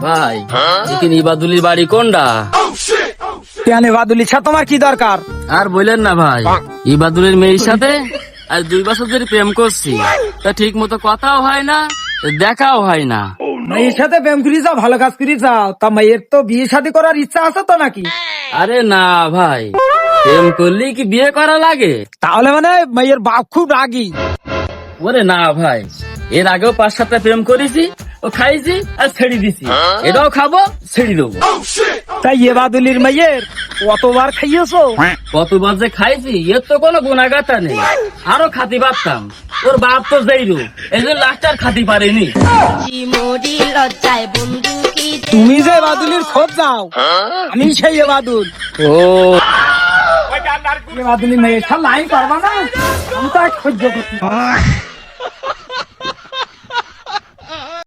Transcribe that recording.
ভাই এখানে ইবাদুলির বাড়ি কোনটা? কেন ইবাদুলির সাথে তোমার কি দরকার? আর বললেন না ভাই, ইবাদুলের মেয়ের সাথে আজ 2 বছর ধরে প্রেম করছি, তা ঠিক মতো কথাও হয় না, দেখাও হয় না। মেয়ের সাথে প্রেম করি যাও, ভালো কাজ করি যাও, তা মেয়ের তো বিয়ে শাদী করার ইচ্ছা আছে তো নাকি? আরে না ভাই, প্রেম করলেই কি বিয়ে করা লাগে? তাহলে মানে মেয়ের বাপ খুব রাগী। ওরে না ভাই, এর আগেও 5-7টা প্রেম করেছি, ও খাইছি আর ছেড়ে দিছি, এটাও খাবো ছেড়ে দেবো। তাই ইবাদুলির মেয়ের কতবার খাইয়েছো? কতবার যে খাইছি এর তো কোনো গুণাগাতা নেই, আরো খাতি পারতাম, ওর বাপ তো যেইরু, এই জন্য লাস্ট আর খাতি পারেনি। তুমি যে ইবাদুলির খোঁজ যাও, আমি সেই ইবাদুল। ও ইবাদুলির মেয়ের সাথে লাইন করবা না, আমি তো আর সহ্য করতে পারবো না।